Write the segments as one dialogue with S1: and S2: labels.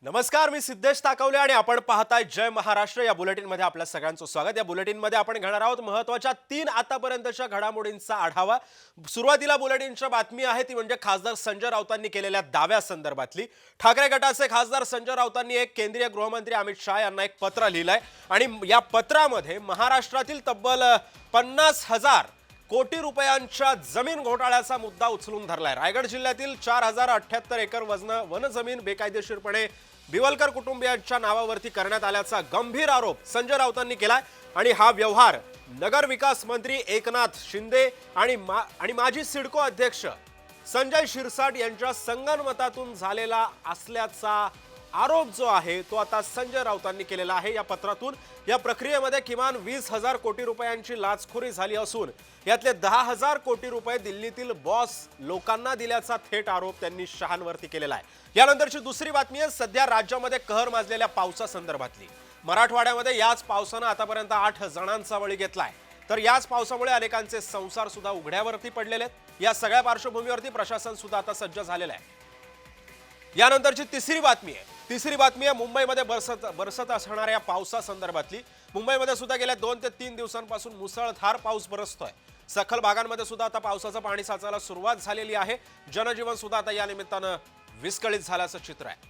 S1: नमस्कार, मी सिद्धेश ताकवले आणि आपण पाहताय जय महाराष्ट्र या बुलेटिन मध्ये आपल्या सगळ्यांचं स्वागत। या बुलेटिन मध्ये आपण घेणार आहोत महत्त्वाच्या 3 आतापर्यंतच्या घडामोडींचा आढावा। सुरुवातीला बुलेटिनच्या बातमी आहे ती म्हणजे खासदार संजय राऊतांनी केलेल्या दाव्यासंदर्भातली। ठाकरे गटाचे खासदार संजय राऊतांनी एक केंद्रीय गृहमंत्री अमित शाह यांना एक पत्र लिहिलंय आणि या पत्रामध्ये महाराष्ट्रातील तब्बल 50,000 कोटी रुपयांच्या जमीन घोटाळ्याचा मुद्दा उचलून धरलाय। रायगड जिल्ह्यातील 4078 एकर वन जमीन बेकायदेशीरपणे बिवलकर कुटुंबियांच्या नावावरती करण्यात आल्याचा गंभीर आरोप संजय राऊतांनी केलाय आणि हा व्यवहार नगर विकास मंत्री एकनाथ शिंदे आणि माजी सिडको अध्यक्ष संजय शिरसाट यांच्या संगनमतातून झालेला असल्याचा आरोप जो आहे तो आता संजय राऊतांनी केलेला आहे। या पत्रातून या प्रक्रियेमध्ये किमान 20,000 कोटी रुपयांची लाचखोरी झाली असून यातले 10,000 कोटी रुपये दिल्लीतील बॉस लोकांना दिल्याचा थेट आरोप त्यांनी शहांवरती केलेला आहे। यानंतरची दुसरी बातमी आहे सध्या राज्यामध्ये कहर माजलेल्या पावसासंदर्भातली। मराठवाड्यामध्ये याच पावसानं आतापर्यंत 8 जणांचा बळी घेतलाय, तर याच पावसामुळे अनेकांचे संसार सुद्धा उघड्यावरती पडलेले आहेत। या सगळ्या पार्श्वभूमीवरती प्रशासन सुद्धा आता सज्ज झालेलं आहे। यानंतरची तिसरी बातमी आहे मुंबईमध्ये बरसत असणाऱ्या पावसासंदर्भातली। मुंबईमध्ये सुद्धा गेल्या 2 ते 3 दिवसांपासून मुसळधार पाऊस बरसतोय। सखल भागांमध्ये सुद्धा आता पावसाचं पाणी साचायला सुरुवात झालेली आहे। जनजीवन सुद्धा आता या निमित्तानं विस्कळीत झाल्याचं चित्र आहे।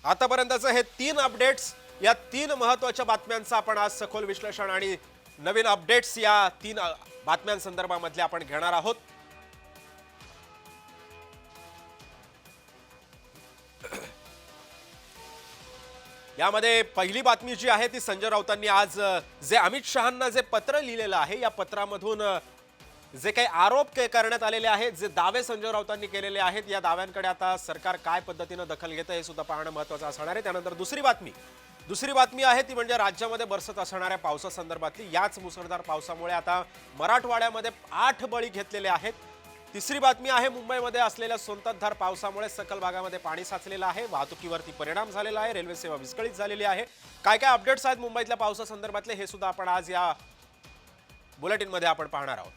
S1: आतापर्यंतचे हे 3 अपडेट्स, या 3 महत्त्वाच्या बातम्यांचं आपण आज सखोल विश्लेषण आणि नवीन अपडेट्स या 3 बातम्यांसंदर्भामध्ये आपण घेणार आहोत। यामध्ये पहिली बातमी जी आहे ती संजय राऊतांनी आज जे अमित शहांना जे पत्र लिहिलेलं आहे या पत्रामधून जे काही आरोप करण्यात आलेले आहेत, जे दावे संजय राऊतांनी केलेले आहेत, या दाव्यांकडे आता सरकार काय पद्धतीने दखल घेतं हे सुद्धा पाहणं महत्त्वाचं असणार आहे। त्यानंतर दुसरी बातमी आहे ती म्हणजे राज्यामध्ये बरसत असणाऱ्या पावसासंदर्भातली। याच मुसळधार पावसामुळे आता मराठवाड्यामध्ये 8 बळी घेतलेले आहेत। तिसरी बातमी आहे मुंबईमध्ये असलेल्या संततधार पावसामुळे सखल भागामध्ये पाणी साचलेलं आहे, वाहतुकीवरती परिणाम झालेला आहे, रेल्वे सेवा विस्कळीत झालेली आहे। काय काय अपडेट्स आहेत मुंबईतल्या पावसासंदर्भातले हे सुद्धा आपण आज या बुलेटिनमध्ये आपण पाहणार आहोत।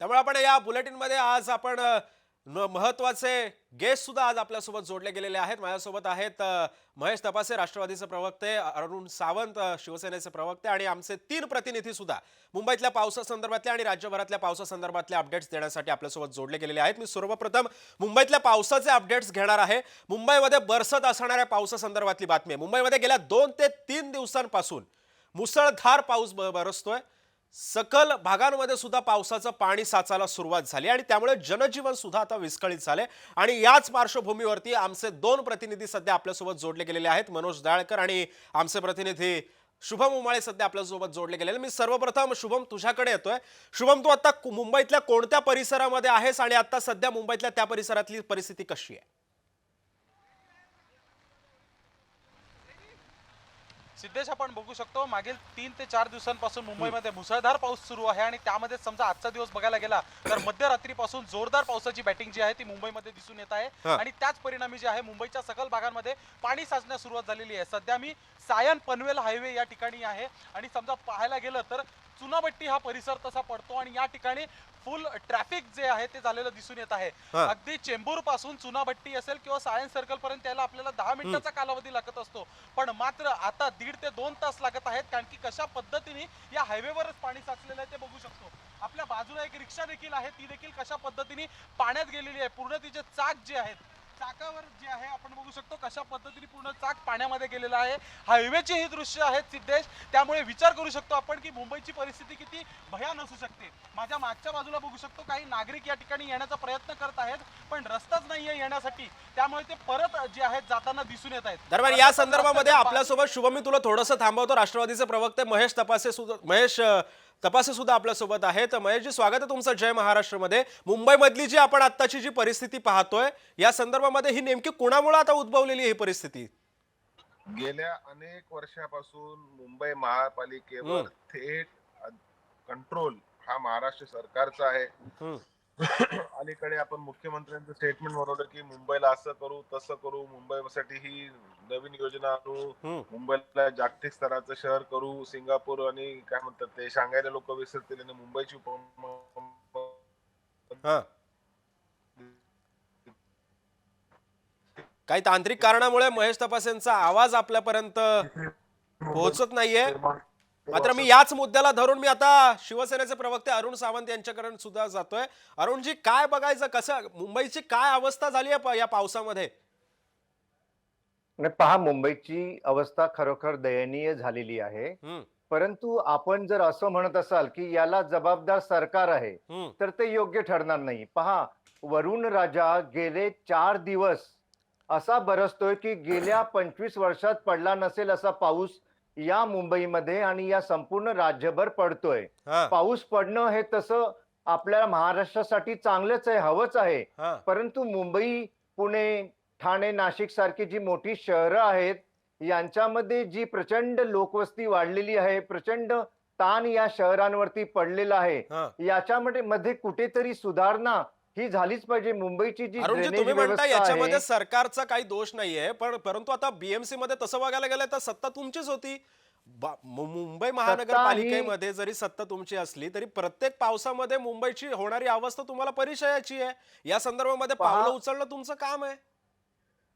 S1: त्यामुळे आपण या बुलेटिनमध्ये आज आपण महत्त्वाचे गेस्ट सुद्धा आज आपल्यासोबत जोडले गेलेले आहेत। माझ्यासोबत आहेत महेश तपासे राष्ट्रवादीचे प्रवक्ते, अरुण सावंत शिवसेनेचे प्रवक्ते आणि आमचे 3 प्रतिनिधी सुद्धा मुंबईतल्या पावसासंदर्भातल्या आणि राज्यभरातल्या पावसासंदर्भातल्या अपडेट्स देण्यासाठी आपल्यासोबत जोडले गेलेले आहेत। मी सर्वप्रथम मुंबईतल्या पावसाचे अपडेट्स घेणार आहे। मुंबईमध्ये बरसत असणाऱ्या पावसासंदर्भातली बातमी आहे। मुंबईमध्ये गेल्या 2 ते 3 दिवसांपासून मुसळधार पाऊस बरसतोय। सकल भागांमध्ये सुद्धा पावसाचं पाणी साचायला सुरुवात झाली आणि त्यामुळे जनजीवन सुद्धा आता विस्कळीत झाले आणि याच पार्श्वभूमीवरती आमचे 2 प्रतिनिधी सध्या आपल्यासोबत जोडले गेलेले आहेत, मनोज दाळकर आणि आमचे प्रतिनिधी शुभम उमाळे सध्या आपल्यासोबत जोडले गेलेले। मी सर्वप्रथम शुभम तुझ्याकडे येतोय। शुभम, तू आता मुंबईतल्या कोणत्या परिसरामध्ये आहेस आणि आता सध्या मुंबईतल्या त्या परिसरातली परिस्थिती कशी आहे?
S2: सिद्धेश, आपण बघू शकतो मागील 3 ते 4 दिवसांपासून मुंबईमध्ये मुसळधार पाऊस सुरू आहे आणि त्यामध्ये समजा आजचा दिवस बघायला गेला तर मध्यरात्रीपासून जोरदार पावसाची बॅटिंग जी आहे ती मुंबईमध्ये दिसून येत आहे आणि त्याच परिणामी जे आहे मुंबईच्या सकल भागांमध्ये पाणी साचण्यास सुरुवात झालेली आहे। सध्या मी सायन पनवेल हायवे या ठिकाणी आहे आणि समजा पाहायला गेलं तर चुनाभट्टी हा परिसर तसा पडतो आणि या ठिकाणी फुल ट्रॅफिक जे आहे ते झालेलं दिसून येत आहे। अगदी चेंबूर पासून चुनाभट्टी असेल किंवा सायन्स सर्कल पर्यंत यायला आपल्याला 10 मिनिटाचा कालावधी लागत असतो, पण मात्र आता 1.5 ते 2 तास लागत आहेत, कारण की कशा पद्धतीने या हायवेवरच पाणी साचलेलं आहे ते बघू शकतो। आपल्या बाजूला एक रिक्षा देखील आहे, ती देखील कशा पद्धतीने पाण्यात गेलेली आहे। पूर्ण तिचे चाक जे आहेत, चाकावर जे आहे आपण बघू शकतो कशा पद्धतीने पूर्ण चाक पाण्यामध्ये गेलेला आहे। हायवेची ही दृश्य आहेत सिद्धेश, त्यामुळे विचार करू शकतो आपण की मुंबईची परिस्थिती किती भयान असू शकते। माझ्या मागच्या बाजूला बघू शकतो काही नागरिक या ठिकाणी येण्याचा प्रयत्न करत आहेत, पण रस्ताच नाहीये येण्यासाठी, त्यामुळे ते परत जे आहेत जाताना दिसून येत आहेत।
S1: दरम्यान या संदर्भामध्ये आपल्यासोबत शुभम, मी तुला थोडंसं थांबवतो, राष्ट्रवादीचे प्रवक्ते महेश तपासे सुद्धा आपल्यासोबत आहेत। महेशजी, स्वागत आहे तुमचं जय महाराष्ट्रमध्ये। मुंबईमधली जी आपण आत्ताची जी परिस्थिती पाहतोय या संदर्भामध्ये ही नेमकी कुणामुळे आता उद्भवलेली ही परिस्थिती?
S3: गेल्या अनेक वर्षापासून मुंबई महापालिकेवर थेट कंट्रोल हा महाराष्ट्र सरकारचा आहे। अलीकडे आपण मुख्यमंत्र्यांचं स्टेटमेंट बनवलं की मुंबईला असं करू तसं करू, मुंबईसाठी ही नवीन योजना आणू,
S1: हम्म.
S3: मुंबईला जागतिक स्तराचं शहर करू, सिंगापूर आणि काय म्हणतात ते शांघायला लोक विसरतील आणि मुंबईची
S1: हा, काही तांत्रिक कारणामुळे महेश तपासेंचा आवाज आपल्यापर्यंत पोहोचत नाहीये. मात्र मी याच मुद्द्याला धरून मी आता शिवसेनेचे प्रवक्ते अरुण सावंत यांच्याकडे सुद्धा जातोय. अरुणजी, काय बघायचं, कसं मुंबईची काय अवस्था झाली आहे या पावसामध्ये?
S4: नाही पहा, मुंबईची अवस्था खरोखर दयनीय झालेली आहे.
S1: हम्म,
S4: परंतु आपण जर असं म्हणत असाल की याला जबाबदार सरकार आहे,
S1: हम्म,
S4: तर ते योग्य ठरणार नाही. पहा, वरुण राजा गेले 4 दिवस असा बरसतोय की गेल्या 25 वर्षात पडला नसेल असा पाऊस या मुंबईमध्ये आणि या संपूर्ण राज्यभर पडतोय.
S1: हा,
S4: पाऊस पडणं हे तसं आपल्या महाराष्ट्रासाठी चांगलंच आहे, हवंच आहे.
S1: हा,
S4: परंतु मुंबई, पुणे, ठाणे, नाशिक सारखी जी मोठी शहरं आहेत, यांच्यामध्ये जी प्रचंड लोकवस्ती वाढलेली आहे, प्रचंड ताण या शहरांवरती पडलेला आहे.
S1: हा.
S4: याच्यामध्ये कुठेतरी सुधारणा ही झालीच पाहिजे. मुंबईची जी
S1: अरुणजी,
S4: ड्रेनेज
S1: तुम्ही म्हणता
S4: व्यवस्था
S1: याच्यामध्ये
S4: आहे,
S1: सरकारचा काही दोष नाहीये, पण परंतु आता बीएमसी मध्ये तसं बघायला गेलं तर सत्ता तुमचीच होती. मुंबई महानगरपालिकेमध्ये जरी सत्ता तुमची असली तरी प्रत्येक पावसामध्ये मुंबईची होणारी अवस्था तुम्हाला परिचयाची आहे. या संदर्भामध्ये
S4: पहा
S1: पावलं उचलणं तुमचं काम आहे.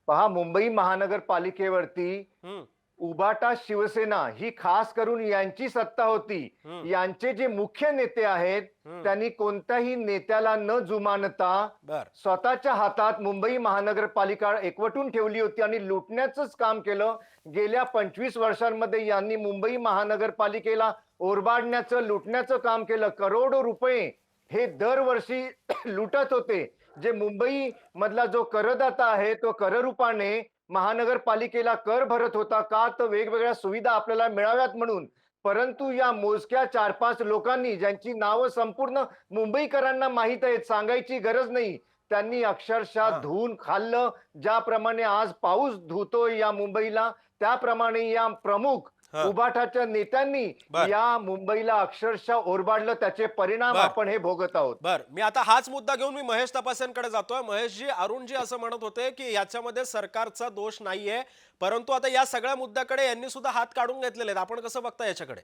S4: पहा, मुंबई महानगरपालिकेवरती
S1: हम्म,
S4: उबाटा शिवसेना ही खास करून यांची सत्ता होती.
S1: हम्म,
S4: यांचे जे मुख्य नेते आहेत,
S1: हम्म.
S4: त्यांनी कोणत्याही नेत्याला न जुमानता
S1: बर,
S4: स्वतःच्या हातात मुंबई महानगरपालिका एकवटून ठेवली होती आणि लुटण्याचंच काम केलं. गेल्या 25 वर्षांमध्ये यांनी मुंबई महानगरपालिकेला ओरबाडण्याचं, लुटण्याचं काम केलं. करोडो रुपये हे दरवर्षी लुटत होते. जे मुंबई मधला जो करदाता आहे, तो कररूपाने महानगरपालिकेला कर भरत होता. का? तर वेगवेगळ्या सुविधा आपल्याला मिळाव्यात म्हणून. परंतु या मोजक्या 4-5 लोकांनी, ज्यांची नावं संपूर्ण मुंबईकरांना माहीत आहेत, सांगायची गरज नाही, त्यांनी अक्षरशः
S1: हा.
S4: धुवून खाल्लं. ज्याप्रमाणे आज पाऊस धुतोय या मुंबईला, त्याप्रमाणे या प्रमुख
S1: हा.
S4: उबाटाच्या नेत्यांनी
S1: बर.
S4: या मुंबईला अक्षरशः ओरबाडलं. त्याचे परिणाम
S1: बर.
S4: आपण हे भोगत आहोत.
S1: बर, मी आता हाच मुद्दा घेऊन मी महेश तपासेंकडे जातोय. महेशजी, अरुणजी असं म्हणत होते की याच्यामध्ये सरकारचा दोष नाहीये, परंतु आता या सगळ्या मुद्द्याकडे यांनी सुद्धा हात काढून घेतलेले आहेत. आपण कसं बघता याच्याकडे?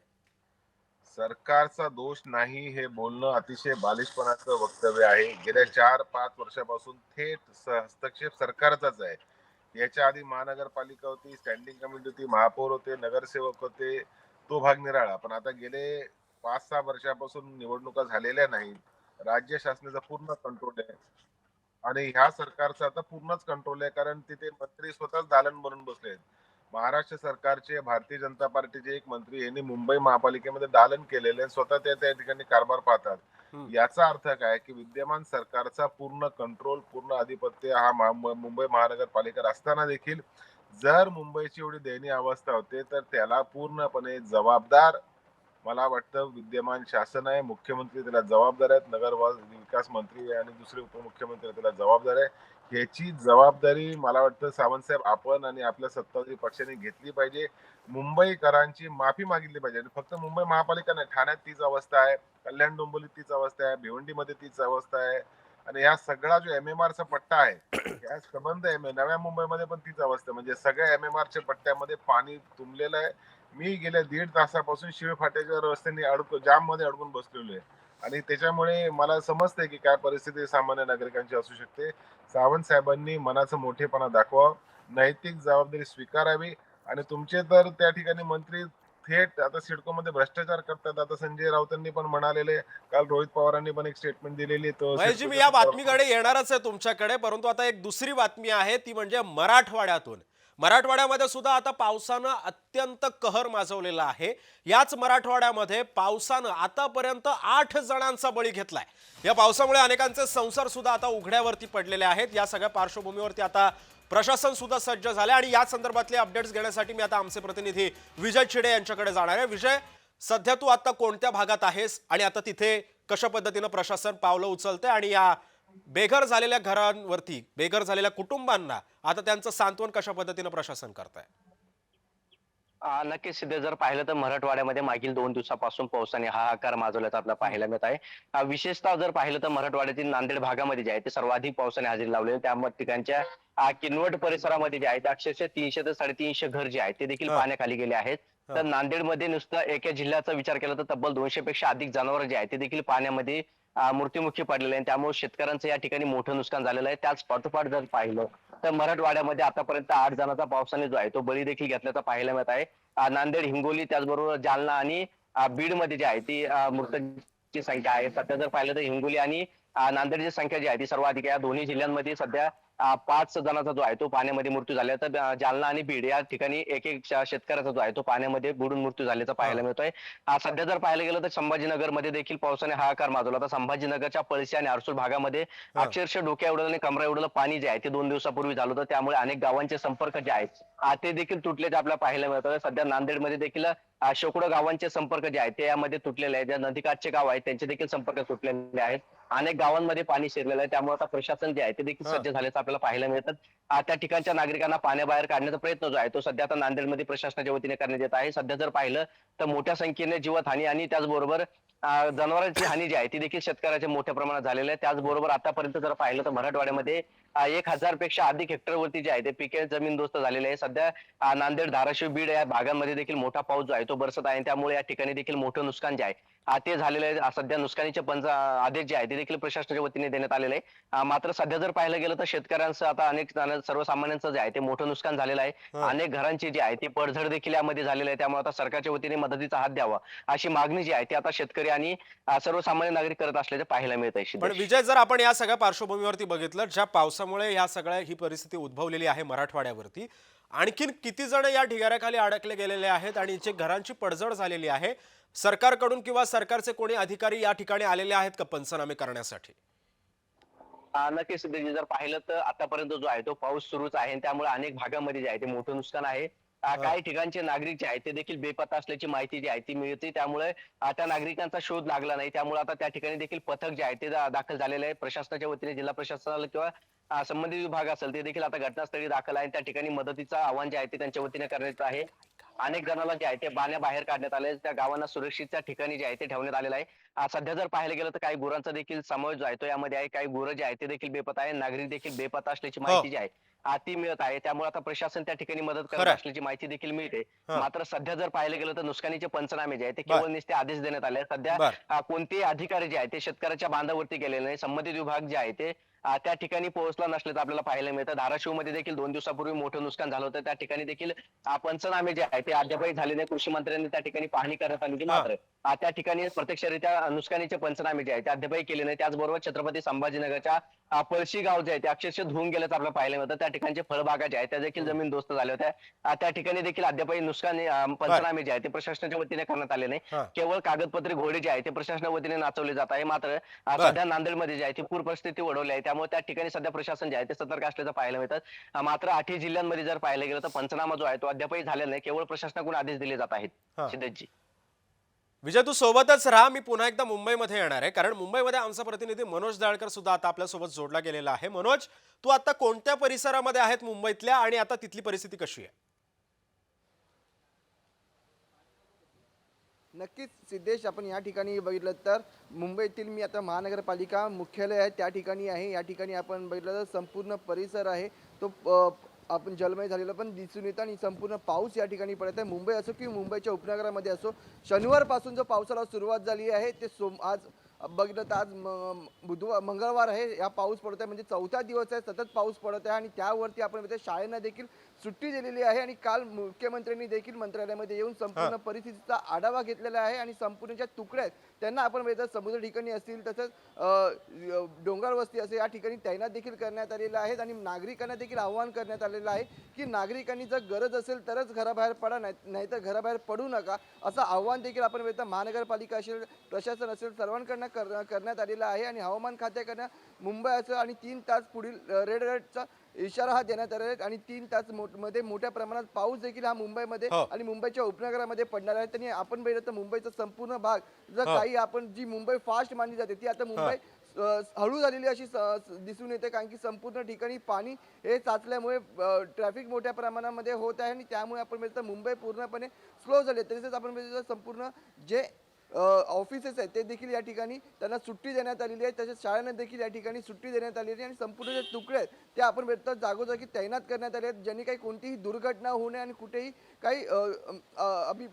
S3: सरकारचा दोष नाही हे बोलणं अतिशय बालिशपणाचं वक्तव्य आहे. गेल्या 4-5 वर्षापासून थेट हस्तक्षेप सरकारचाच आहे. याच्या आधी महानगरपालिका होती, स्टँडिंग कमिटी होती, महापौर होते, नगरसेवक होते, तो भाग निराळा. पण आता गेले 5-6 वर्षापासून निवडणुका झालेल्या नाहीत. राज्य शासनाचा पूर्ण कंट्रोल आहे आणि ह्या सरकारचा आता पूर्णच कंट्रोल आहे, कारण तिथे मंत्री स्वतःच दालन बनून बसले आहेत. महाराष्ट्र सरकारचे भारतीय जनता पार्टीचे एक मंत्री यांनी मुंबई महापालिकेमध्ये दालन केलेले आहे, स्वतः ते त्या ठिकाणी कारभार पाहतात.
S1: हम्म.
S3: याचा अर्थ काय की विद्यमान सरकारचा पूर्ण कंट्रोल, पूर्ण आधिपत्य हा मुंबई महानगरपालिकेवर असताना देखील जर मुंबईची एवढी दयनीय अवस्था होते तर त्याला पूर्णपणे जबाबदार मला वाटतं विद्यमान शासन आहे. मुख्यमंत्री त्याला जबाबदार आहेत, नगर विकास मंत्री आणि दुसरे उपमुख्यमंत्री त्याला जबाबदार आहे. ह्याची जबाबदारी मला वाटतं सावंतसाहेब आपण आणि आपल्या सत्ताधारी पक्षाने घेतली पाहिजे. मुंबईकरांची माफी मागितली पाहिजे. आणि फक्त मुंबई महापालिका नाही, ठाण्यात तीच अवस्था आहे, कल्याण डोंबिवलीत तीच अवस्था आहे, भिवंडीमध्ये तीच अवस्था आहे आणि या सगळा जो MMR चा पट्टा आहे या संबंध नव्या मुंबईमध्ये पण तीच अवस्था आहे. म्हणजे सगळ्या MMR च्या पट्ट्यामध्ये पाणी तुंबलेलं आहे. मी गेल्या 1.5 तासापासून शिळफाट्याच्या रस्त्याने जाम मध्ये अडकून बसलेलो आहे आणि त्याच्यामुळे मला समजतंय की काय परिस्थिती सामान्य नागरिकांची असू शकते. सावंत साहेबांनी मनाचा मोठेपणा दाखवावा, नैतिक जबाबदारी स्वीकारावी आणि तुमचे तर त्या ठिकाणी मंत्री थेट आता सिडकोमध्ये भ्रष्टाचार करतात. आता संजय राऊतांनी पण म्हणालेले, काल रोहित पवारांनी पण एक स्टेटमेंट दिलेली. तो
S1: महेशजी, मी या बातमीकडे येणारच आहे तुमच्याकडे, परंतु आता एक दुसरी बातमी आहे, ती म्हणजे मराठवाड्यातून. मराठवाड्यामध्ये सुद्धा आता पावसानं अत्यंत कहर माजवलेला आहे. याच मराठवाड्यामध्ये पावसानं आतापर्यंत 8 जणांचा बळी घेतलाय. या पावसामुळे अनेकांचे संसार सुद्धा आता उघड्यावरती पडलेले आहेत. या सगळ्या पार्श्वभूमीवरती आता प्रशासन सुद्धा सज्ज झाले आणि या संदर्भातले अपडेट्स घेण्यासाठी मी आता आमचे प्रतिनिधी विजय चिडे यांच्याकडे जाणार आहे. विजय, सध्या तू आता कोणत्या भागात आहेस आणि आता तिथे कशा पद्धतीनं प्रशासन पावलं उचलते आणि या बेघर झालेल्या घरांवरती, बेघर झालेल्या कुटुंबांना आता त्यांचं सांत्वन कशा पद्धतीनं प्रशासन करताय?
S5: नक्कीच सिद्धेश, जर पाहिलं तर मराठवाड्यामध्ये मागील 2 दिवसापासून पावसाने हाहाकार माजवल्याचं आपल्याला पाहायला मिळत आहे. विशेषतः जर पाहिलं तर मराठवाड्यातील नांदेड भागामध्ये जे आहे ते सर्वाधिक पावसाने हजेरी लावली आहे. त्या ठिकाणच्या किनवट परिसरामध्ये जे आहे ते अक्षरशः 300 ते 350 घर जे आहेत ते देखील
S1: हा,
S5: पाण्याखाली गेले आहेत.
S1: हा.
S5: तर नांदेडमध्ये नुसतं एका जिल्ह्याचा विचार केला तर तब्बल 200 पेक्षा अधिक जनावर जे आहेत ते देखील पाण्यामध्ये मृत्युमुखी पडलेले आहेत. त्यामुळे शेतकऱ्यांचं या ठिकाणी मोठं नुकसान झालेलं आहे. त्याच पाठोपाठ जर पाहिलं तर मराठवाड्यामध्ये आतापर्यंत 8 जणांचा पावसाने जो आहे तो बळी देखील घेतल्याचा पाहायला मिळत आहे. नांदेड, हिंगोली, त्याचबरोबर जालना आणि बीडमध्ये जी आहे ती मृतांची संख्या आहे. सध्या जर पाहिलं तर हिंगोली आणि नांदेडची संख्या जी आहे ती सर्वाधिक आहे. या दोन्ही जिल्ह्यांमध्ये सध्या 5 जणांचा जो आहे तो पाण्यामध्ये मृत्यू झाला. तर जालना आणि बीड या ठिकाणी एक एक शेतकऱ्याचा जो आहे तो पाण्यामध्ये बुडून मृत्यू झाल्याचा पाहायला मिळतोय. सध्या जर पाहायला गेलं तर संभाजीनगरमध्ये देखील पावसाने हाहाकार माजवला. तर संभाजीनगरच्या पळशी आणि आरसूल भागामध्ये
S1: हा.
S5: अक्षरशः डोक्या एवढं आणि कमरा एवढं पाणी जे आहे ते 2 दिवसापूर्वी झालं होतं. त्यामुळे अनेक गावांचे संपर्क जे आहेत ते देखील तुटल्याचे आपल्याला पाहायला मिळतं. सध्या नांदेडमध्ये देखील शेकडो गावांचे संपर्क जे आहेत ते यामध्ये तुटलेले आहेत. ज्या नदीकाठचे गाव आहेत त्यांचे देखील संपर्क तुटलेले आहेत. अनेक गावांमध्ये पाणी शिरलेलं आहे. त्यामुळे आता प्रशासन जे आहे ते देखील
S1: हा.
S5: सज्ज झाल्याचं आपल्याला पाहायला मिळतं. त्या ठिकाणच्या नागरिकांना पाण्याबाहेर काढण्याचा प्रयत्न जो आहे तो सध्या आता नांदेडमध्ये प्रशासनाच्या वतीने करण्यात येत आहे. सध्या जर पाहिलं तर मोठ्या संख्येने जीवितहानी आणि त्याचबरोबर जनावरांची हानी जी आहे ती देखील शेतकऱ्याच्या मोठ्या प्रमाणात झालेली आहे. त्याचबरोबर आतापर्यंत जर पाहिलं तर मराठवाड्यामध्ये 1000 पेक्षा अधिक हेक्टरवरती जे आहे ते पिके जमीनदोस्त झालेले आहे. सध्या नांदेड, धाराशिव, बीड या भागांमध्ये देखील मोठा पाऊस जो आहे तो बरसत आहे. त्यामुळे या ठिकाणी देखील मोठं नुकसान जे आहे ते झालेलं आहे. सध्या नुकसानीचे आदेश जे आहे ते देखील प्रशासनाच्या वतीने देण्यात आलेले आहे. मात्र सध्या जर पाहायला गेलं तर शेतकऱ्यांचं आता अनेक सर्वसामान्यांचं जे आहे ते मोठं नुकसान झालेलं आहे.
S1: हा.
S5: अनेक घरांची जी आहे ती पडझड देखील यामध्ये झालेली आहे. त्यामुळे आता सरकारच्या वतीने मदतीचा हात द्यावा अशी मागणी जी आहे ती आता शेतकरी आणि सर्वसामान्य नागरिक करत असल्याचे पाहायला मिळत आहे.
S1: पण
S5: सिद्धेश.
S1: विजय, जर आपण या सगळ्या पार्श्वभूमीवरती बघितलं, ज्या पावसामुळे या सगळ्या ही परिस्थिती उद्भवलेली आहे मराठवाड्यावरती, आणखीन किती जण या ढिगाऱ्याखाली अडकले गेलेले आहेत आणि जे घरांची पडझड झालेली आहे, सरकारकडून किंवा सरकारचे कोणी अधिकारी या ठिकाणी आलेले आहेत का पंचनामे करण्यासाठी?
S5: नक्कीच सिद्धेश, जर पाहिलं तर आतापर्यंत जो आहे तो पाऊस सुरूच आहे. त्यामुळे अनेक भागामध्ये जे आहे ते मोठं नुकसान आहे. काही ठिकाणचे नागरिक जे आहेत ते देखील बेपत्ता असल्याची माहिती जी आहे ती मिळते. त्यामुळे त्या नागरिकांचा शोध लागला नाही. त्यामुळे आता त्या ठिकाणी देखील पथक जे आहे ते दाखल झालेले आहे. प्रशासनाच्या वतीने जिल्हा प्रशासनाला किंवा संबंधित विभाग असेल ते देखील आता घटनास्थळी दाखल आहे. त्या ठिकाणी मदतीचं आवाहन जे आहे ते त्यांच्या वतीने करण्यात आहे. अनेक जणांना जे आहे ते बाहेर काढण्यात आले. त्या गावांना सुरक्षित त्या ठिकाणी जे आहे ते ठेवण्यात आलेलं आहे. सध्या जर पाहायला गेलं तर काही गुरांचा देखील समावेश जो आहे तो यामध्ये आहे. काही गुरं जे आहे ते देखील बेपत्ता आहे. नागरिक देखील बेपत्ता असल्याची माहिती जी आहे ती मिळत आहे. त्यामुळे आता प्रशासन त्या ठिकाणी मदत करत
S1: खरंय.
S5: असल्याची माहिती देखील मिळते.
S1: हा.
S5: मात्र सध्या जर पाहायला गेलं तर नुकसानीचे पंचनामे जे आहे ते
S1: बर.
S5: केवळ नुसते आदेश देण्यात आले आहेत. सध्या
S1: बर.
S5: कोणतेही अधिकारी जे आहे ते शेतकऱ्याच्या बांधावरती गेलेले नाही. संबंधित विभाग जे आहे ते त्या ठिकाणी पोहोचला नसल्याचं आपल्याला पाहायला मिळतं. धाराशिवमध्ये देखील 2 दिवसापूर्वी मोठं नुकसान झालं होतं. त्या ठिकाणी देखील पंचनामे जे आहे ते अद्यापही झाले नाही. कृषी मंत्र्यांनी त्या ठिकाणी पाहणी करण्यात आली होती. मात्र त्या ठिकाणी प्रत्यक्षरित्या नुकसानीचे पंचनामे जे आहे ते अद्यापही केले नाही. त्याचबरोबर छत्रपती संभाजीनगरच्या पळशी गाव जे आहे ते अक्षरशः धुवून गेल्याचं आपल्याला पाहायला मिळतं. त्या ठिकाणचे फळबागा जे आहेत त्या देखील जमीन दोस्त झाल्या होत्या. त्या ठिकाणी देखील अद्यापही नुकसान पंचनामे जे आहे ते प्रशासनाच्या वतीने करण्यात आले नाही.
S1: हा.
S5: केवळ कागदपत्री घोडे जे आहे ते प्रशासनाच्या वतीने नाचवले जात आहे. मात्र सध्या नांदेडमध्ये जे आहे ती पूर परिस्थिती ओढवली आहे. त्यामुळे त्या ठिकाणी सध्या प्रशासन जे आहे ते सतर्क असल्याचं पाहायला मिळतं. मात्र 8 जिल्ह्यांमध्ये जर पाहायला गेलं तर पंचनामा जो आहे तो अद्यापही झालेला नाही. केवळ प्रशासनाकडून आदेश दिले जात आहेत.
S1: हा.
S5: सिद्धेशजी.
S1: विजय, तू सोबतच राहा. मी पुन्हा एकदा मुंबईमध्ये येणार आहे, कारण मुंबईमध्ये आमचा प्रतिनिधी मनोज दाळकर सुद्धा आता आपल्यासोबत जोडला गेलेला आहे. मनोज, तू आता कोणत्या परिसरामध्ये आहेत मुंबईतल्या, आणि आता तिथली परिस्थिती कशी आहे?
S6: नक्कीच सिद्धेश, आपण या ठिकाणी बघितलं तर मुंबईतील मी आता महानगरपालिका मुख्यालय आहे त्या ठिकाणी आहे. या ठिकाणी आपण बघितलं तर संपूर्ण परिसर आहे तो आपण जलमय झालेला पण दिसून येतं आणि संपूर्ण पाऊस या ठिकाणी पडत आहे. मुंबई असो की मुंबईच्या उपनगरामध्ये असो, शनिवारपासून जो पावसाला सुरुवात झाली आहे ते आज बघितलं तर आज मंगळवार आहे, या पाऊस पडत आहे. म्हणजे 4था दिवस आहे सतत पाऊस पडत आहे आणि त्यावरती आपण बघितलं शाळांना देखील सुट्टी दिलेली आहे. आणि काल मुख्यमंत्र्यांनी देखील मंत्रालयामध्ये येऊन संपूर्ण परिस्थितीचा आढावा घेतलेला आहे. आणि संपूर्ण ज्या तुकड्या आहेत त्यांना आपण बघितलं समुद्र ठिकाणी असतील तसंच डोंगर वस्ती असेल या ठिकाणी तैनात देखील करण्यात आलेल्या आहेत. आणि नागरिकांना देखील आवाहन करण्यात आलेलं आहे की नागरिकांनी जर गरज असेल तरच घराबाहेर पडा, नाही तर घराबाहेर पडू नका, असं आव्हान देखील आपण बघितलं महानगरपालिका असेल, प्रशासन असेल, सर्वांकडनं करण्यात आलेला आहे. आणि हवामान खात्याकडनं मुंबई असं आणि 3 तास पुढील रेड अलर्टचा इशारा हा देण्यात आलेला आहे. आणि 3 तास मध्ये मोठ्या प्रमाणात पाऊस देखील हा मुंबईमध्ये आणि मुंबईच्या उपनगरामध्ये पडणार आहे. त्यांनी आपण बघितलं तर मुंबईचा संपूर्ण भाग जर काही आपण जी मुंबई फास्ट मानली जाते ती आता मुंबई हळू झालेली अशी दिसून येते, कारण की संपूर्ण ठिकाणी पाणी हे साचल्यामुळे ट्रॅफिक मोठ्या प्रमाणामध्ये होत आहे आणि त्यामुळे आपण बघितलं मुंबई पूर्णपणे स्लो झाले. तसेच आपण बघितलं संपूर्ण जे ऑफिसेस आहेत ते देखील या ठिकाणी त्यांना सुट्टी देण्यात आलेली आहे. तसेच शाळांना देखील या ठिकाणी सुट्टी देण्यात आलेली आहे आणि संपूर्ण जे तुकडे आहेत ते आपण बघितलं जागोजागी तैनात करण्यात आले आहेत, ज्यांनी काही कोणतीही दुर्घटना होऊ नये आणि कुठेही काही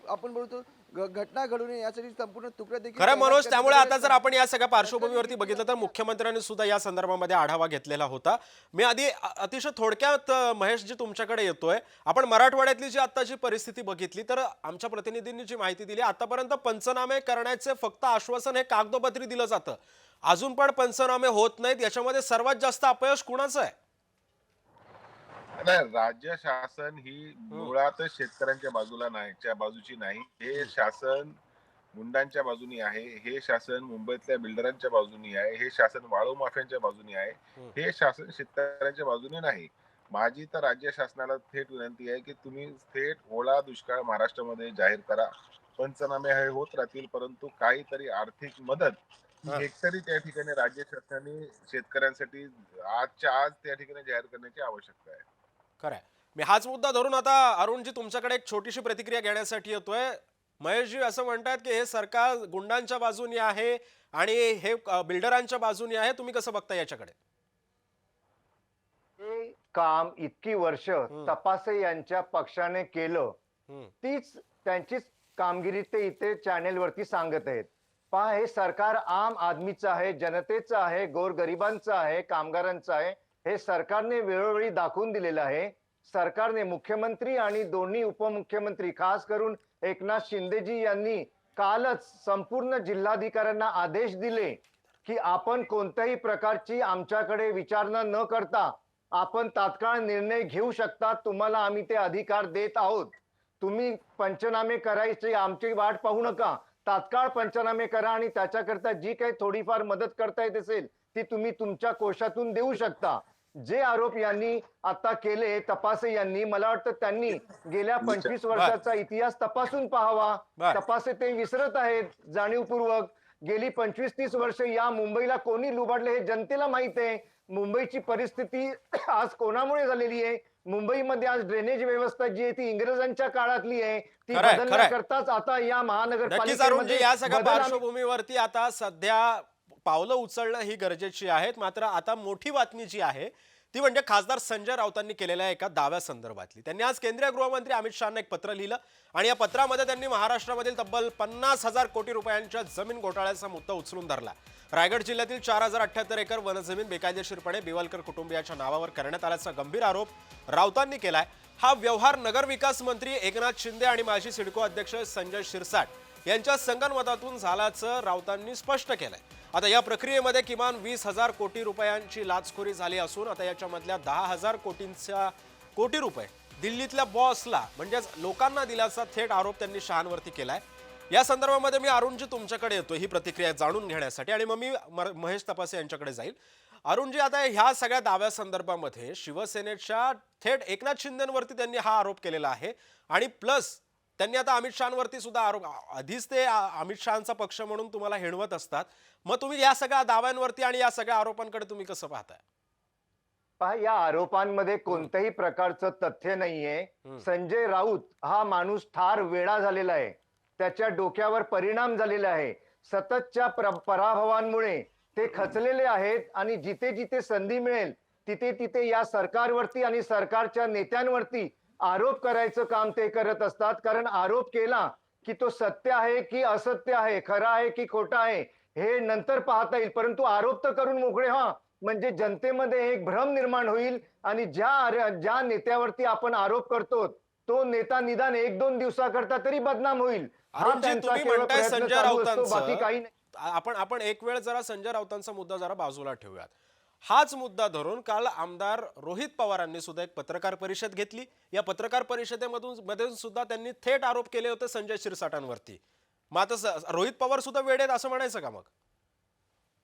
S6: आपण बोलतो घटना घडू नये यासाठी संपूर्ण तुकडे देखील
S1: खरं
S6: तैनात
S1: मनोज,
S6: करण्यात
S1: त्यामुळे
S6: आले
S1: आता
S6: आहेत.
S1: जर आपण या सगळ्या पार्श्वभूमीवरती बघितलं तर मुख्यमंत्र्यांनी सुद्धा या संदर्भामध्ये आढावा घेतलेला होता. मी आधी अतिशय थोडक्यात महेश जी तुमच्याकडे येतोय, आपण मराठवाड्यातली जी आत्ताची परिस्थिती बघितली तर आमच्या प्रतिनिधींनी जी माहिती दिली, आतापर्यंत पंचनामे करण्याचे फक्त आश्वासन हे कागदोपत्री दिलं जातं, अजून पण पंचनामे होत नाहीत. याच्यामध्ये सर्वात जास्त अपयश कुणाचं आहे?
S3: नाही, राज्य शासन ही मुळातच शेतकऱ्यांच्या बाजूची नाही. हे शासन गुंडांच्या बाजूनी आहे, हे शासन मुंबईतल्या बिल्डरांच्या बाजूनी आहे, हे शासन वाळू माफियांच्या बाजूनी आहे, हे शासन शेतकऱ्यांच्या बाजूने नाही. माझी तर राज्य शासनाला थेट विनंती आहे की तुम्ही थेट ओला दुष्काळ महाराष्ट्रामध्ये जाहीर करा. पंचनामे हे होत राहतील, परंतु काहीतरी आर्थिक मदत ही एकतरी त्या ठिकाणी राज्य शासनाने शेतकऱ्यांसाठी आजच्या आज त्या ठिकाणी जाहीर करण्याची आवश्यकता आहे.
S1: खरंय. मी हाच मुद्दा धरून आता अरुणजी तुमच्याकडे एक छोटीशी प्रतिक्रिया घेण्यासाठी येतोय. महेशजी असं म्हणतात की हे सरकार गुंडांच्या बाजूनी आहे आणि हे बिल्डरांच्या बाजूनी आहे, तुम्ही कसं बघता याच्याकडे?
S4: हे काम इतकी वर्ष तपासे यांच्या पक्षाने केलं, तीच त्यांचीच कामगिरी ते इथे चॅनेलवरती सांगत आहेत. पहा, हे सरकार आम आदमीचं आहे, जनतेचं आहे, गोरगरिबांचं आहे, कामगारांचं आहे. हे सरकारने वेळोवेळी दाखवून दिलेलं आहे. सरकारने मुख्यमंत्री आणि दोन्ही उपमुख्यमंत्री खास करून एकनाथ शिंदेजी यांनी कालच संपूर्ण जिल्हाधिकाऱ्यांना आदेश दिले की आपण कोणत्याही प्रकारची आमच्याकडे विचारणा न करता आपण तात्काळ निर्णय घेऊ शकता, तुम्हाला आम्ही ते अधिकार देत आहोत. तुम्ही पंचनामे करायचे आमची वाट पाहू नका, तात्काळ पंचनामे करा आणि त्याच्याकरता जी काही थोडीफार मदत करता येत असेल ती तुम्ही तुमच्या कोशातून देऊ शकता. जे आरोप यांनी आता केले तपासे यांनी, मला वाटतं त्यांनी गेल्या 25 वर्षाचा इतिहास तपासून पाहावा. तपासे ते विसरत आहेत जाणीवपूर्वक. गेली 25-30 वर्ष या मुंबईला कोणी लुबाडले हे जनतेला माहित आहे. मुंबईची परिस्थिती आज कोणामुळे झालेली आहे? मुंबईमध्ये आज ड्रेनेज व्यवस्था जी आहे ती इंग्रजांच्या काळातली आहे, ती बदलण्याकरताच आता या महानगरपालिकेमध्ये
S1: या सगळ्या पार्श्वभूमीवरती आता सध्या पावलं उचलणं ही गरजेची आहेत. मात्र आता मोठी बातमी जी आहे ती म्हणजे खासदार संजय राऊतांनी केलेल्या एका दाव्यासंदर्भातली. त्यांनी आज केंद्रीय गृहमंत्री अमित शहाना एक पत्र लिहिलं आणि या पत्रामध्ये त्यांनी महाराष्ट्रामधील तब्बल 50,000 कोटी रुपयांच्या जमीन घोटाळ्याचा मुद्दा उचलून धरला. रायगड जिल्ह्यातील 4,078 एकर वनजमीन बेकायदेशीरपणे बिवलकर कुटुंबियाच्या नावावर करण्यात आल्याचा गंभीर आरोप राऊतांनी केलाय. हा व्यवहार नगरविकास मंत्री एकनाथ शिंदे आणि माजी सिडको अध्यक्ष संजय शिरसाट यांच्या संगनमतातून झाल्याचं राऊतांनी स्पष्ट केलंय. आता या प्रक्रियेमध्ये किमान 20,000 कोटी रुपयांची लाचखोरी झाली असून आता याच्यामधल्या 10,000 कोटी रुपये दिल्लीतल्या बॉसला म्हणजेच लोकांना दिल्याचा थेट आरोप त्यांनी शहांवरती केलाय. या संदर्भामध्ये मी अरुणजी तुमच्याकडे येतो ही प्रतिक्रिया जाणून घेण्यासाठी आणि मग मी महेश तपासे यांच्याकडे जाईल. अरुणजी, आता ह्या सगळ्या दाव्यासंदर्भामध्ये शिवसेनेच्या थेट एकनाथ शिंदेवरती त्यांनी हा आरोप केलेला आहे आणि प्लस त्यांनी आता अमित शहांवरती सुद्धा आरोप, आधीच ते अमित शहांचा पक्ष म्हणून तुम्हाला हिणवत असतात, मग तुम्ही या सगळ्या दाव्यांवरती आणि या सगळ्या आरोपांकडे तुम्ही कसं पाहताय?
S4: पहा, या आरोपांमध्ये कोणत्याही प्रकारचं तथ्य नाहीये. संजय राऊत हा माणूस फार वेडा झालेला आहे, त्याच्या डोक्यावर परिणाम झालेला आहे. सततच्या पराभवांमुळे ते खचलेले आहेत आणि जिथे जिथे संधी मिळेल तिथे तिथे या सरकारवरती आणि सरकारच्या नेत्यांवरती आरोप करायचं काम ते करत असतात. कारण आरोप केला की तो सत्य आहे की असत्य आहे, खरा आहे की खोटा आहे हे नंतर पाहता येईल, परंतु आरोप तर करून मोकळे व्हा, म्हणजे जनतेमध्ये एक भ्रम निर्माण होईल आणि ज्या नेत्यावरती आपण आरोप करतो तो नेता निदान 1-2 दिवसाकरता तरी बदनाम होईल.
S1: तुम्ही म्हणताय संजय राऊतांचं,
S4: बाकी काही नाही.
S1: आपण एक वेळ जरा संजय राऊतांचा मुद्दा जरा बाजूला ठेवूयात. हाच मुद्दा धरून काल आमदार रोहित पवारांनी सुद्धा एक पत्रकार परिषद घेतली. या पत्रकार परिषदेमधून सुद्धा त्यांनी थेट आरोप केले होते संजय शिरसाटांवरती. मग आता रोहित पवार सुद्धा वेडे आहेत असं म्हणायचं का? मग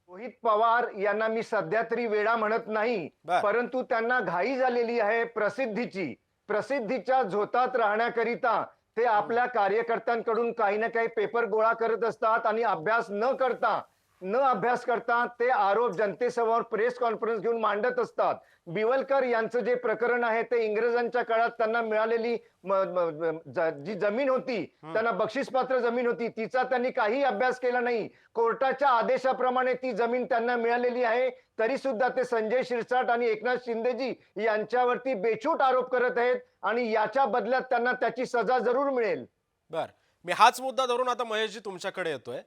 S4: रोहित पवार यांना मी सध्या तरी वेडा म्हणत नाही, परंतु त्यांना घाई झालेली आहे प्रसिद्धीची. प्रसिद्धीच्या झोतात राहण्याकरिता ते आपल्या कार्यकर्त्यांकडून काही ना काही पेपर गोळा करत असतात आणि अभ्यास न करता न अभ्यास करता ते आरोप जनतेसमोर प्रेस कॉन्फरन्स घेऊन मांडत असतात. बिवलकर यांचं जे प्रकरण आहे ते इंग्रजांच्या काळात त्यांना मिळालेली जी जमीन होती, त्यांना बक्षीसपात्र जमीन होती, तिचा त्यांनी काही अभ्यास केला नाही. कोर्टाच्या आदेशाप्रमाणे ती जमीन त्यांना मिळालेली आहे. तरी सुद्धा ते संजय शिरसाट आणि एकनाथ शिंदेजी यांच्यावरती बेछूट आरोप करत आहेत आणि याच्या बदल्यात त्यांना त्याची सजा जरूर मिळेल.
S1: बर, मी हाच मुद्दा धरून आता महेशजी तुमच्याकडे येतोय.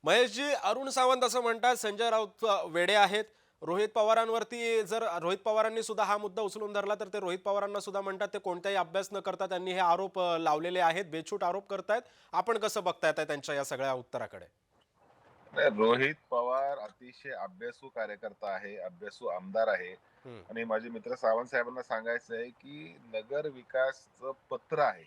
S1: महेशजी, अरुण सावंत असं म्हणतात संजय राऊत वेडे आहेत. रोहित पवारांवरती जर रोहित पवारांनी सुद्धा हा मुद्दा उचलून धरला तर ते रोहित पवारांना सुद्धा म्हणतात ते कोणताही अभ्यास न करता त्यांनी हे आरोप लावलेले आहेत, बेछूट आरोप करतायत. आपण कसं बघतायत त्यांच्या या सगळ्या उत्तराकडे?
S3: नाही, रोहित पवार अतिशय अभ्यासू कार्यकर्ता आहे, अभ्यासू आमदार आहे. आणि माझे मित्र सावंत साहेबांना सांगायचं आहे की नगर विकासचं पत्र आहे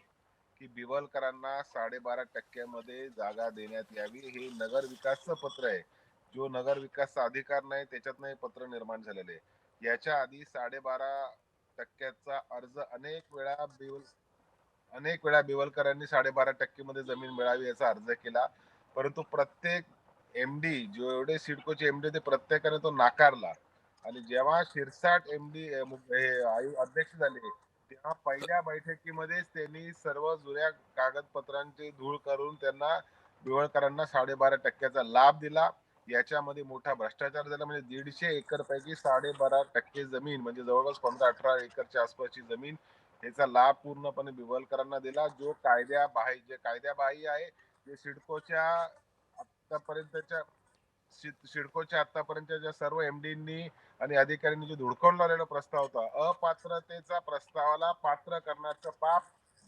S3: की बिवलकरांना 12.5% जागा देण्यात यावी, हे नगर विकासचं पत्र आहे. जो नगर विकासचा अधिकार नाही त्याच्यातनं हे पत्र निर्माण झालेले आहे. याच्या आधी 12.5% अर्ज अनेक वेळा बिवलकरांनी 12.5% जमीन मिळावी याचा अर्ज केला, परंतु प्रत्येक एमडी जो एवढे सिडकोचे एमडी ते प्रत्येकाने तो नाकारला. आणि जेव्हा शिरसाट एमडी अध्यक्ष झाले तेव्हा पहिल्या बैठकीमध्येच त्यांनी सर्व जुन्या कागदपत्रांची धूळ करून त्यांना बिवळकरांना 12.5%चा लाभ दिला. याच्यामध्ये मोठा भ्रष्टाचार झाला. म्हणजे 150 एकर पैकी 12.5% जमीन म्हणजे जवळपास 15-18 एकरच्या आसपासची जमीन, याचा लाभ पूर्णपणे बिवलकरांना दिला. जो कायद्याबाह्य आहे, जे आतापर्यंतच्या सर्व एमडींनी आणि अधिकाऱ्यांनी जो धुडकावून लावलेला प्रस्ताव होता, अपात्रतेचा प्रस्तावाला पात्र करण्याचं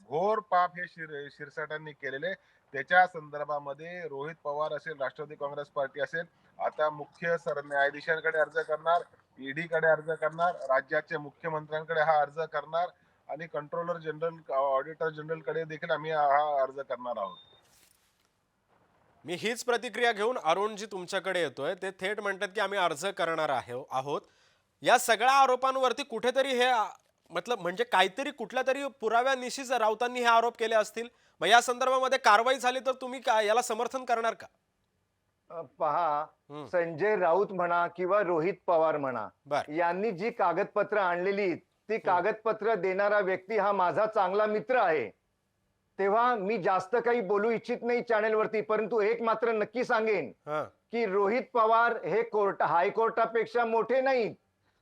S3: घोर पाप हे शिरसाटांनी केलेले. त्याच्या संदर्भामध्ये रोहित पवार असेल, राष्ट्रवादी काँग्रेस पार्टी असेल, आता मुख्य सरन्यायाधीशांकडे अर्ज करणार, ईडी कडे अर्ज करणार, राज्याच्या मुख्यमंत्र्यांकडे हा अर्ज करणार आणि कंट्रोलर जनरल, ऑडिटर जनरल कडे देखील आम्ही हा अर्ज करणार आहोत.
S1: मी हीच प्रतिक्रिया घेऊन अरुणजी तुमच्याकडे येतोय. ते थेट म्हणतात की आम्ही अर्ज करणार आहोत. या सगळ्या आरोपांवरती कुठेतरी हे म्हणजे काहीतरी कुठल्या तरी पुराव्यानिशीच राऊतांनी हे आरोप केले असतील. मग या संदर्भामध्ये कारवाई झाली तर तुम्ही याला समर्थन करणार का?
S4: पहा, संजय राऊत म्हणा किंवा रोहित पवार म्हणा,
S1: बर,
S4: यांनी जी कागदपत्र आणलेली ती कागदपत्र देणारा व्यक्ती हा माझा चांगला मित्र आहे. तेव्हा मी जास्त काही बोलू इच्छित नाही चॅनेलवरती, परंतु एक मात्र नक्की सांगेन की रोहित पवार हे हायकोर्टापेक्षा मोठे नाहीत.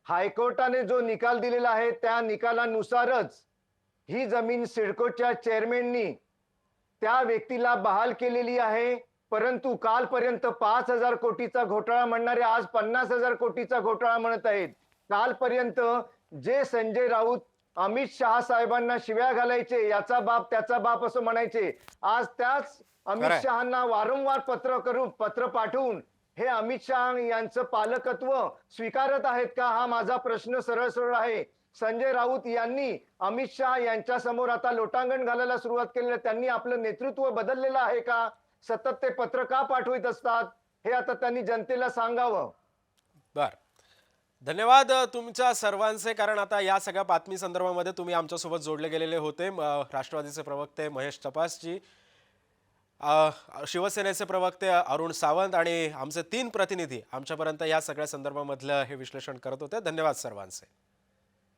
S4: हायकोर्टाने जो निकाल दिलेला आहे त्या निकालानुसारच ही जमीन सिडकोच्या चेअरमॅननी त्या व्यक्तीला बहाल केलेली आहे. परंतु कालपर्यंत 5,000 कोटीचा घोटाळा म्हणणारे आज 50,000 कोटीचा घोटाळा म्हणत आहेत. कालपर्यंत जे संजय राऊत अमित शहा साहेबांना शिव्या घालायचे, याचा बाप त्याचा बाप असं म्हणायचे, आज त्याच अमित शहांना वारंवार पत्र पाठवून हे अमित शहा यांचं पालकत्व स्वीकारत आहेत का, हा माझा प्रश्न सरळ सरळ आहे. संजय राऊत यांनी अमित शहा यांच्या समोर आता लोटांगण घालायला सुरुवात केली. त्यांनी आपलं नेतृत्व बदललेलं आहे का? सतत ते पत्र का पाठवत असतात हे आता त्यांनी जनतेला सांगावं.
S1: बर, धन्यवाद तुमच्या सर्वांचे. कारण आता या सगळ्या बातमी संदर्भामध्ये तुम्ही आमच्यासोबत जोडले गेलेले होते. राष्ट्रवादीचे प्रवक्ते महेश तपासजी, शिवसेनेचे प्रवक्ते अरुण सावंत आणि आमचे 3 प्रतिनिधी आमच्यापर्यंत या सगळ्या संदर्भामधलं हे विश्लेषण करत होते. धन्यवाद सर्वांचे.